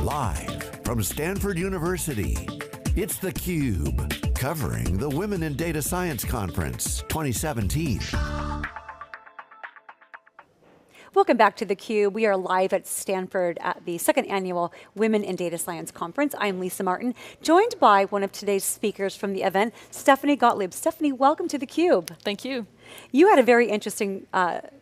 Live from Stanford University, it's Thecube, covering the Women in Data Science Conference 2017. Welcome back to theCUBE. We are live at Stanford at the second annual Women in Data Science Conference. I'm Lisa Martin, joined by one of today's speakers from the event, Stephanie Gottlib. Stephanie, welcome to theCUBE. Thank you. You had a very interesting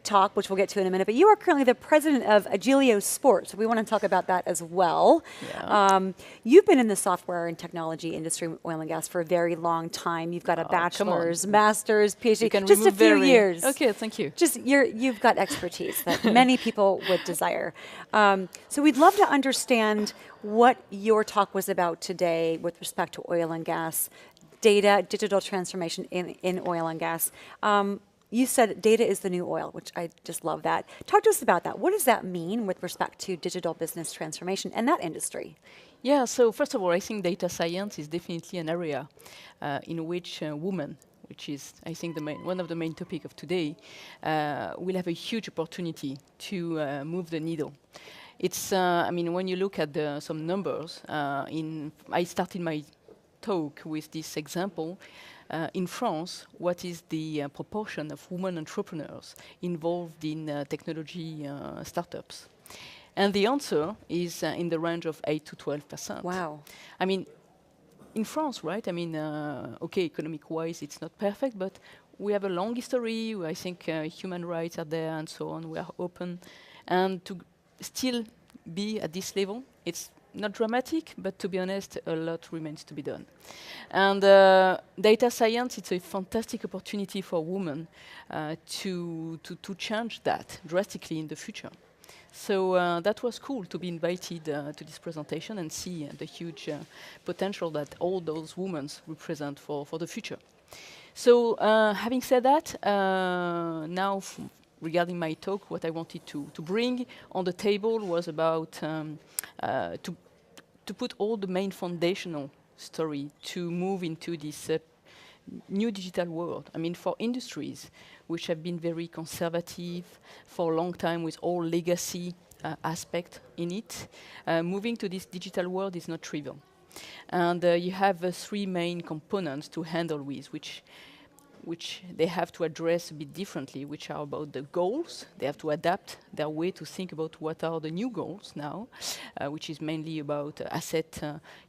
talk, which we'll get to in a minute, but you are currently the president of Agyleo Sports. We want to talk about that as well. Yeah. You've been in the software and technology industry, oil and gas, for a very long time. You've got a bachelor's, master's, PhD, just a few years. Okay, thank you. Just you've got expertise that many people would desire. So we'd love to understand what your talk was about today with respect to oil and gas, data, digital transformation in oil and gas. You said data is the new oil, which I just love that. Talk to us about that. What does that mean with respect to digital business transformation and that industry? Yeah, so first of all, I think data science is definitely an area in which women, which is, I think, one of the main topics of today, will have a huge opportunity to move the needle. It's, I mean, when you look at some numbers, I started my talk with this example. In France, what is the proportion of women entrepreneurs involved in technology startups? And the answer is in the range of 8 to 12%. Wow. I mean, in France, right? I mean, okay, economic-wise, it's not perfect, but we have a long history. I think human rights are there and so on. We are open. And to still be at this level, it's not dramatic, but to be honest, a lot remains to be done. And data science, it's a fantastic opportunity for women to change that drastically in the future. So that was cool to be invited to this presentation and see the huge potential that all those women represent for the future. So having said that, now regarding my talk, what I wanted to bring on the table was about to put all the main foundational story to move into this new digital world. I mean, for industries which have been very conservative for a long time with all legacy aspect in it, moving to this digital world is not trivial. And you have three main components to handle with, which they have to address a bit differently, which are about the goals. They have to adapt their way to think about what are the new goals now, which is mainly about asset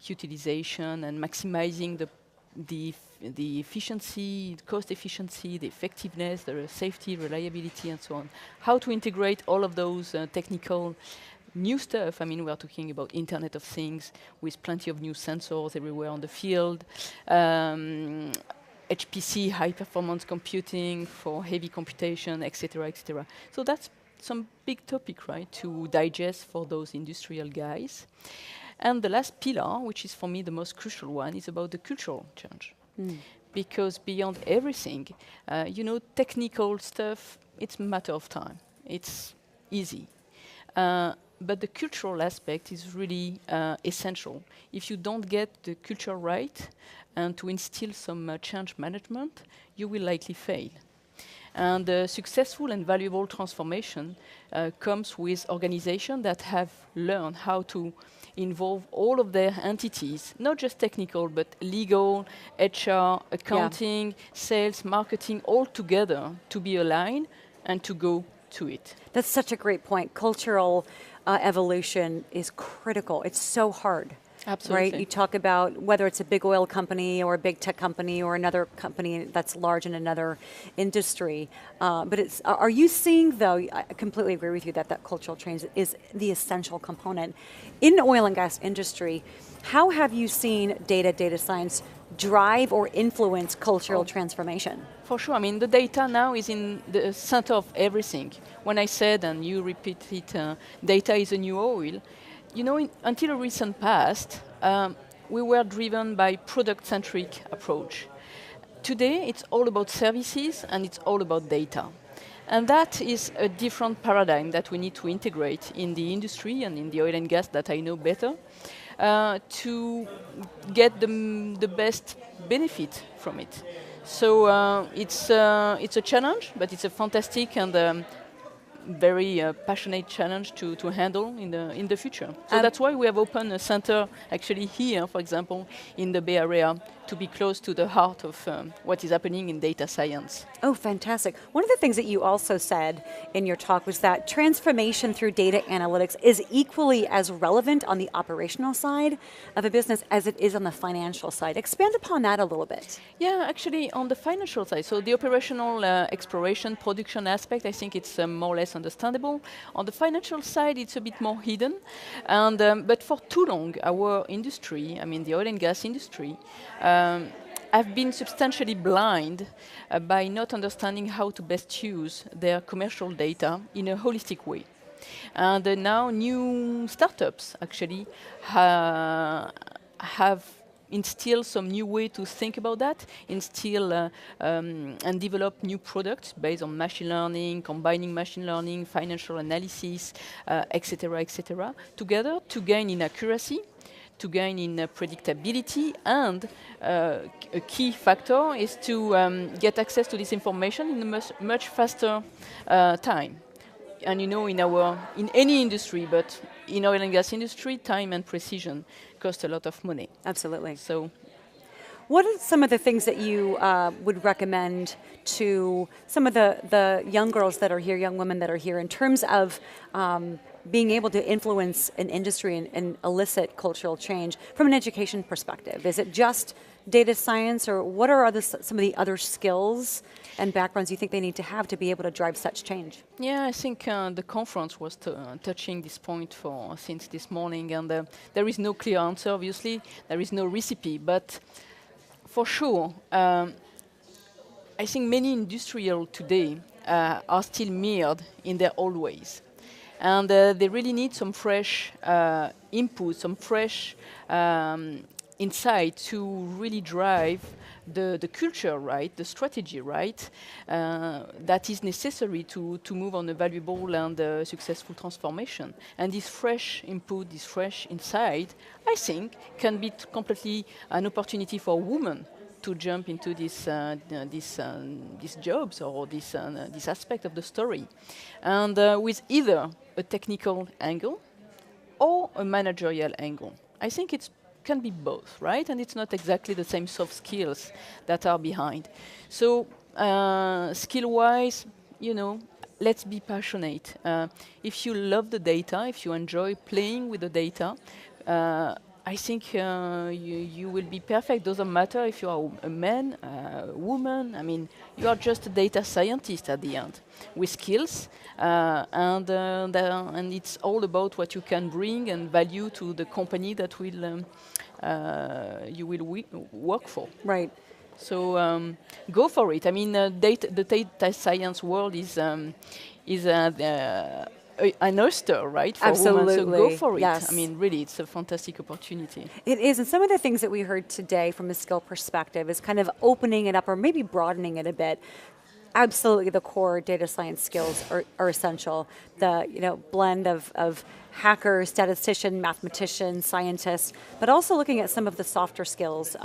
utilization and maximizing the efficiency, the cost efficiency, the effectiveness, the safety, reliability, and so on. How to integrate all of those technical new stuff. I mean, we are talking about Internet of Things with plenty of new sensors everywhere on the field. HPC, high-performance computing for heavy computation, etc., etc. So that's some big topic, right, to digest for those industrial guys. And the last pillar, which is for me the most crucial one, is about the cultural change. Because beyond everything, you know, technical stuff, it's a matter of time. It's easy. But the cultural aspect is really essential. If you don't get the culture right and to instill some change management, you will likely fail. And successful and valuable transformation comes with organizations that have learned how to involve all of their entities, not just technical, but legal, HR, accounting, sales, marketing, all together to be aligned and to go to it. That's such a great point. Cultural evolution is critical. It's so hard. Absolutely. Right? You talk about whether it's a big oil company or a big tech company or another company that's large in another industry. But it's, are you seeing, though, I completely agree with you that cultural change is the essential component. In the oil and gas industry, how have you seen data science drive or influence cultural transformation? For sure. I mean, the data now is in the center of everything. When I said, and you repeat it, data is a new oil, you know, until a recent past, we were driven by product-centric approach. Today, it's all about services and it's all about data. And that is a different paradigm that we need to integrate in the industry and in the oil and gas that I know better to get the best benefit from it. So it's a challenge, but it's a fantastic and very passionate challenge to handle in the future. So that's why we have opened a center actually here, for example, in the Bay Area, to be close to the heart of what is happening in data science. Oh, fantastic. One of the things that you also said in your talk was that transformation through data analytics is equally as relevant on the operational side of a business as it is on the financial side. Expand upon that a little bit. Yeah, actually on the financial side, so the operational exploration, production aspect, I think it's more or less understandable. On the financial side, it's a bit more hidden. And but for too long, our industry, I mean the oil and gas industry, have been substantially blind by not understanding how to best use their commercial data in a holistic way. And now new startups actually have instilled some new way to think about that, and develop new products based on machine learning, combining machine learning, financial analysis, etc., together to gain in accuracy, to gain in predictability, and a key factor is to get access to this information in a much faster time. And you know, in any industry, but in oil and gas industry, time and precision cost a lot of money. Absolutely. So, what are some of the things that you would recommend to some of the young girls that are here, young women that are here, in terms of being able to influence an industry and elicit cultural change from an education perspective? Is it just data science, or what are some of the other skills and backgrounds you think they need to have to be able to drive such change? yeah, I think the conference was touching this point since this morning, and there is no clear answer, obviously. There is no recipe, but for sure, I think many industrial today are still mired in their old ways. And they really need some fresh input, some fresh insight to really drive the culture right, the strategy right, that is necessary to move on a valuable and successful transformation. And this fresh input, this fresh insight, I think, can be completely an opportunity for women to jump into these jobs or this aspect of the story, and with either a technical angle or a managerial angle. I think it can be both, right? And it's not exactly the same soft skills that are behind. So skill-wise, you know, let's be passionate. If you love the data, if you enjoy playing with the data, I think you will be perfect. Doesn't matter if you are a man, a woman. I mean, you are just a data scientist at the end with skills, and it's all about what you can bring and value to the company that will you will work for. Right. So go for it. I mean, the data science world is an oyster, right, for Absolutely. women. So go for it. Yes. I mean, really, it's a fantastic opportunity. It is, and some of the things that we heard today from a skill perspective is kind of opening it up or maybe broadening it a bit. Absolutely, the core data science skills are essential. The blend of hacker, statistician, mathematician, scientist, but also looking at some of the softer skills,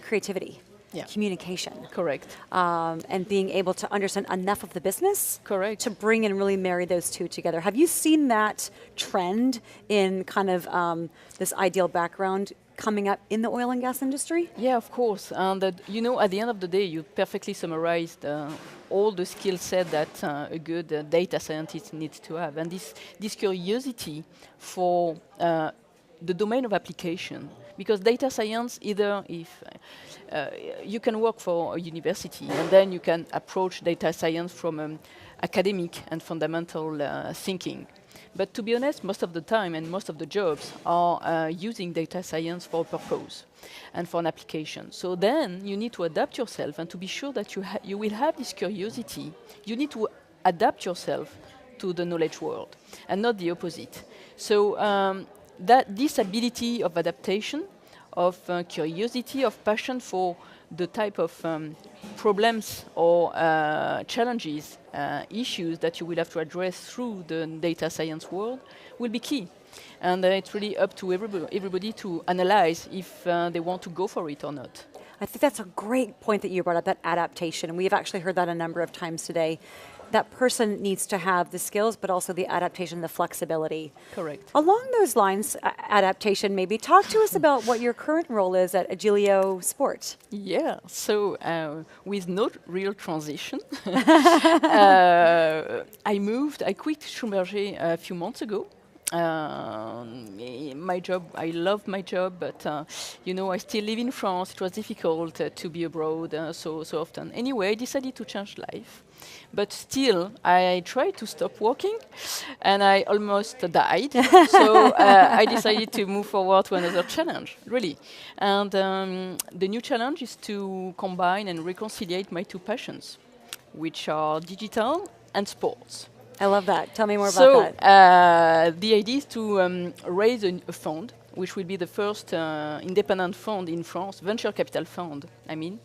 creativity. Yeah. Communication. Correct. And being able to understand enough of the business. Correct. To bring and really marry those two together. Have you seen that trend in kind of this ideal background coming up in the oil and gas industry? Yeah, of course. And at the end of the day, you perfectly summarized all the skill set that a good data scientist needs to have. And this curiosity for the domain of application. Because data science, either if you can work for a university and then you can approach data science from academic and fundamental thinking. But to be honest, most of the time and most of the jobs are using data science for a purpose and for an application. So then you need to adapt yourself, and to be sure that you will have this curiosity, you need to adapt yourself to the knowledge world and not the opposite. So that this ability of adaptation, of curiosity, of passion for the type of problems or challenges, issues that you will have to address through the data science world will be key. And it's really up to everybody to analyze if they want to go for it or not. I think that's a great point that you brought up, that adaptation. And we've actually heard that a number of times today. that person needs to have the skills, but also the adaptation, the flexibility. Correct. Along those lines, adaptation maybe, talk to us about what your current role is at Agyleo Sport. Yeah, so with no real transition, I quit Schlumberger a few months ago. My job, I love my job, but you know, I still live in France. It was difficult to be abroad so often. Anyway, I decided to change life. But still, I tried to stop working, and I almost died. So I decided to move forward to another challenge, really. And the new challenge is to combine and reconcile my two passions, which are digital and sports. I love that. Tell me more about that. The idea is to raise a fund, which will be the first independent fund in France, venture capital fund, I mean,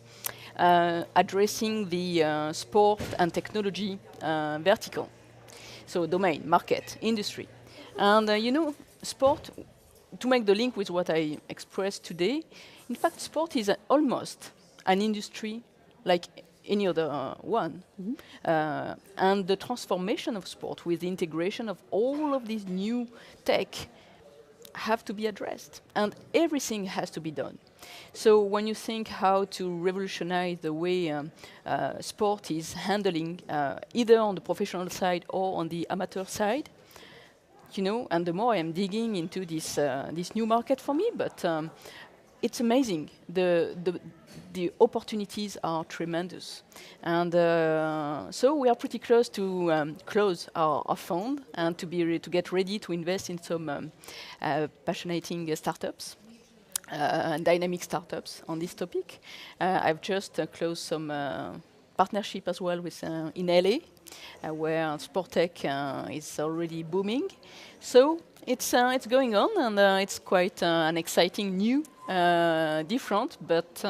addressing the sport and technology vertical. So domain, market, industry. And you know, sport, to make the link with what I expressed today, in fact, sport is almost an industry like any other one. Mm-hmm. And the transformation of sport with the integration of all of these new tech have to be addressed, and everything has to be done. So when you think how to revolutionize the way sport is handling, either on the professional side or on the amateur side, you know, and the more I am digging into this new market for me, but it's amazing. The opportunities are tremendous, and so we are pretty close to close our fund and to get ready to invest in some passionating startups, dynamic startups on this topic. I've just closed some partnership as well with in LA, where sport tech is already booming. So it's going on, and it's quite an exciting new. Different, but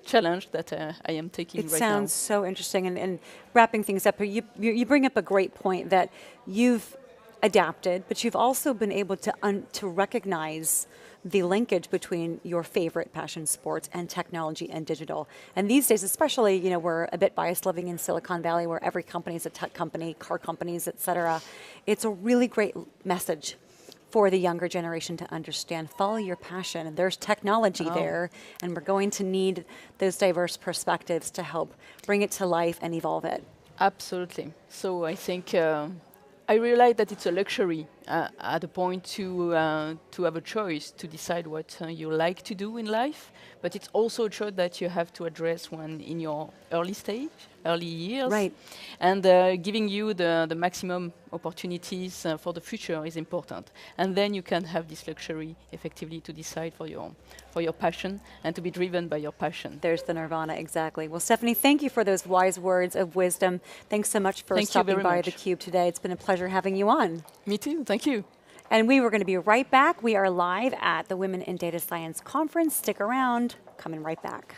challenge that I am taking right now. It sounds so interesting. And wrapping things up, you bring up a great point that you've adapted, but you've also been able to recognize the linkage between your favorite passion, sports, and technology and digital. And these days, especially, you know, we're a bit biased living in Silicon Valley, where every company is a tech company, car companies, et cetera. It's a really great message for the younger generation to understand, follow your passion, and there's technology there, and we're going to need those diverse perspectives to help bring it to life and evolve it. Absolutely. So I think I realize that it's a luxury at a point to have a choice to decide what you like to do in life, but it's also a choice that you have to address when in your early years. Right. And giving you the maximum opportunities for the future is important. And then you can have this luxury effectively to decide for your passion and to be driven by your passion. There's the nirvana, exactly. Well, Stephanie, thank you for those wise words of wisdom. Thanks so much for stopping by Thecube today. It's been a pleasure having you on. Me too, thank you. And we were going to be right back. We are live at the Women in Data Science Conference. Stick around, coming right back.